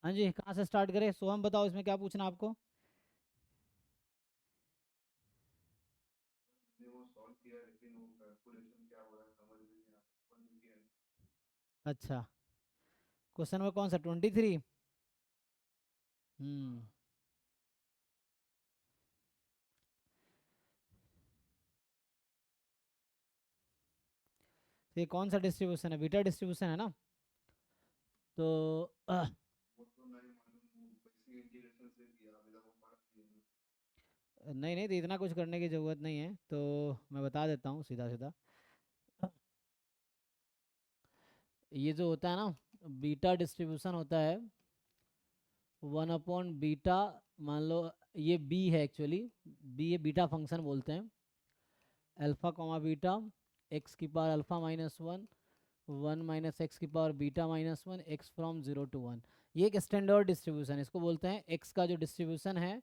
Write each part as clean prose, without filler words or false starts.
हाँ जी, कहाँ से स्टार्ट करें? सोहम बताओ इसमें क्या पूछना आपको। अच्छा, क्वेश्चन नंबर कौन सा, 23? हम्म। तो ये कौन सा डिस्ट्रीब्यूशन है? बीटा डिस्ट्रीब्यूशन है ना? तो नहीं नहीं, तो इतना कुछ करने की ज़रूरत नहीं है, तो मैं बता देता हूँ सीधा सीधा। ये जो होता है ना, बीटा डिस्ट्रीब्यूशन होता है 1/बीटा। मान लो ये बी है एक्चुअली, बी ये बीटा फंक्शन बोलते हैं। अल्फा कॉमा बीटा, एक्स की power alpha minus one, one minus X की power beta minus one, X from zero to one. ये एक स्टैंडर्ड डिस्ट्रीब्यूशन है, इसको बोलते हैं एक्स का जो डिस्ट्रीब्यूशन है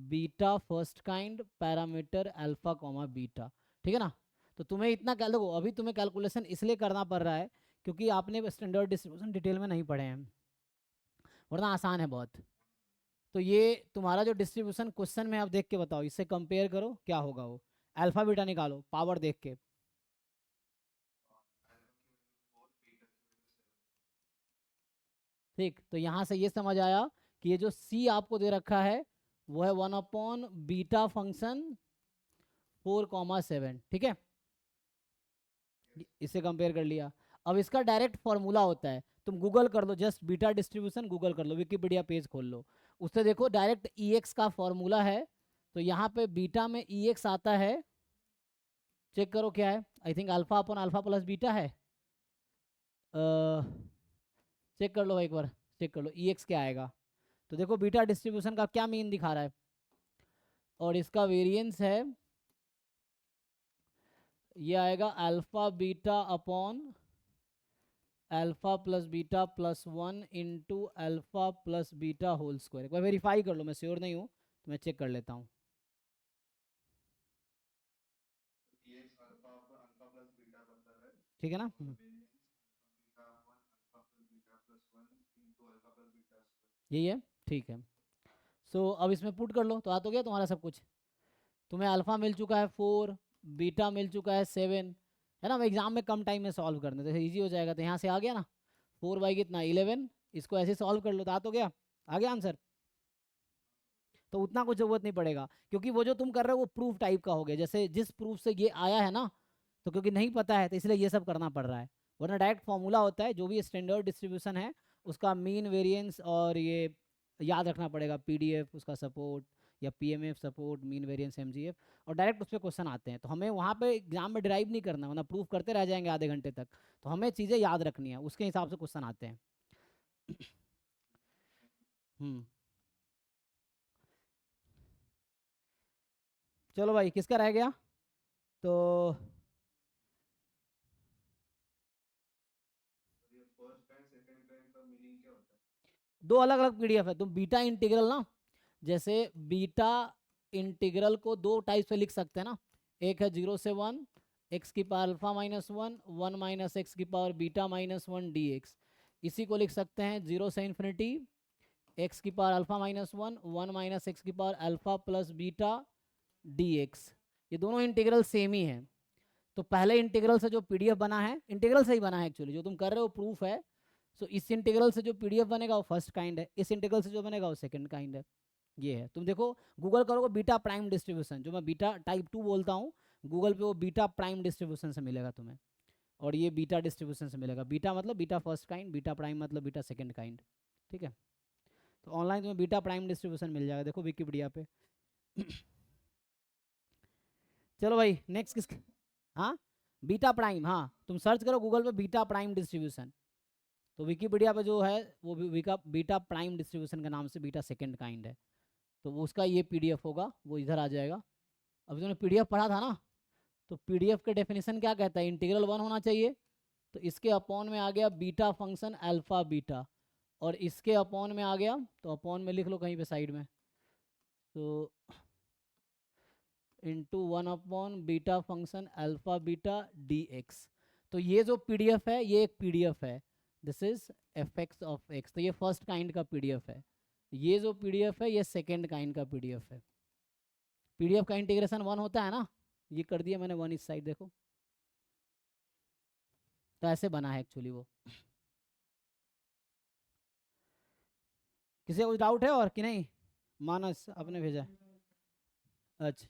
beta first kind parameter alpha comma beta. ठीक है ना? तो तुम्हें इतना कह लो, अभी तुम्हें कैलकुलेशन इसलिए करना पड़ रहा है क्योंकि आपने स्टैंडर्ड डिस्ट्रीब्यूशन डिटेल में नहीं पढ़े हैं, वरना आसान है बहुत। तो ये तुम्हारा जो डिस्ट्रीब्यूशन क्वेश्चन में आप देख के बताओ, इससे कंपेयर करो क्या होगा वो। अल्फा बीटा निकालो पावर देख के। ठीक, तो यहाँ से ये समझ आया कि ये जो सी आपको दे रखा है वो है 1/बीटा फंक्शन 4,7। ठीक है, इससे कंपेयर कर लिया। अब इसका डायरेक्ट फॉर्मूला होता है, तुम गूगल कर लो, जस्ट बीटा डिस्ट्रीब्यूशन गूगल कर लो, विकीपीडिया पेज खोल लो, उससे देखो डायरेक्ट ई एक्स का फॉर्मूला है। तो यहाँ पे बीटा में ई एक्स आता है, चेक करो क्या है। I think alpha upon alpha plus beta है। चेक कर लो एक बार, चेक कर लो ई एक्स क्या आएगा। तो देखो बीटा डिस्ट्रीब्यूशन का क्या मीन दिखा रहा है, और इसका वेरिएंस है, ये आएगा alpha beta upon alpha plus beta plus one into alpha plus beta whole square. एक बार वेरीफाई कर लो, मैं श्योर नहीं हूँ तो मैं चेक कर लेता हूँ। ठीक है ना? यही है, ठीक है। सो अब इसमें पुट कर लो, तो आ तो गया तुम्हारा सब कुछ। तुम्हें अल्फा मिल चुका है 4, बीटा मिल चुका है 7, है ना? एग्जाम में कम टाइम में सॉल्व करने तो ईजी हो जाएगा, तो यहाँ से आ गया ना 4 बाई कितना 11, इसको ऐसे सॉल्व कर लो तो आ तो गया, आ गया आंसर। तो उतना कुछ जरूरत नहीं पड़ेगा, क्योंकि वो जो तुम कर रहे हो वो प्रूफ टाइप का हो गया, जैसे जिस प्रूफ से ये आया है ना, तो क्योंकि नहीं पता है तो इसलिए ये सब करना पड़ रहा है। वरना डायरेक्ट फॉर्मूला होता है, जो भी स्टैंडर्ड डिस्ट्रीब्यूशन है उसका मीन वेरिएंस, और ये याद रखना पड़ेगा, पीडीएफ उसका सपोर्ट, या PMF support, mean variance MGF, और डायरेक्ट उस पर क्वेश्चन आते हैं। तो हमें वहाँ पे एग्जाम में ड्राइव नहीं करना, वरना प्रूफ करते रह जाएंगे आधे घंटे तक। तो हमें चीज़ें याद रखनी है, उसके हिसाब से क्वेश्चन आते हैं। हम्म। चलो भाई, किसका रह गया? तो दो अलग अलग पीडीएफ है। तुम बीटा इंटीग्रल ना, जैसे बीटा इंटीग्रल को दो टाइप से लिख सकते हैं ना। एक है 0 से 1 एक्स की power alpha minus one, one minus X की power beta minus one D X. इसी को लिख सकते हैं 0 से इन्फिनिटी एक्स की power alpha minus one, one minus X की power alpha plus beta D X. ये दोनों इंटीग्रल सेम ही है। तो पहले इंटीग्रल से जो पीडीएफ बना है, इंटीग्रल से ही बना है एक्चुअली, जो तुम कर रहे हो प्रूफ है। सो इस इंटीग्रल से जो पीडीएफ बनेगा वो फर्स्ट काइंड है, इस इंटीग्रल से जो बनेगा वो सेकंड काइंड है। ये है, तुम देखो गूगल करोगे बीटा प्राइम डिस्ट्रीब्यूशन, जो मैं बीटा टाइप 2 बोलता हूँ, गूगल पे वो बीटा प्राइम डिस्ट्रीब्यूशन से मिलेगा तुम्हें। और ये बीटा डिस्ट्रीब्यूशन से मिलेगा, बीटा मतलब beta first kind, beta prime मतलब बीटा सेकंड काइंड। ठीक है? तो ऑनलाइन तुम्हें बीटा प्राइम डिस्ट्रीब्यूशन मिल जाएगा, देखो विकीपीडिया पे। चलो भाई, नेक्स्ट किस? हाँ, बीटा प्राइम, हाँ तुम सर्च करो गूगल पे बीटा प्राइम डिस्ट्रीब्यूशन, तो विकीपीडिया पे जो है वो बीटा बीटा प्राइम डिस्ट्रीब्यूशन के नाम से बीटा सेकंड काइंड है। तो वो उसका ये पीडीएफ होगा, वो इधर आ जाएगा। अभी तुमने पीडीएफ पढ़ा था ना, तो पीडीएफ के डेफिनेशन क्या कहता है, इंटीग्रल वन होना चाहिए। तो इसके अपॉन में आ गया बीटा फंक्शन अल्फा बीटा, और इसके अपॉन में आ गया, तो अपॉन में लिख लो कहीं पे साइड में, तो इंटू 1/बीटा function alpha beta D X. तो ये जो पीडीएफ है ये एक पीडीएफ है, this is fx of x। तो ये फर्स्ट काइंड का पीडीएफ है, ये जो पीडीएफ है ये सेकेंड काइंड का पीडीएफ है। पीडीएफ का इंटीग्रेशन 1 होता है ना, ये कर दिया मैंने 1 इस साइड, देखो तो ऐसे बना है एक्चुअली वो। किसी को डाउट है और कि नहीं? मानस आपने भेजा, अच्छा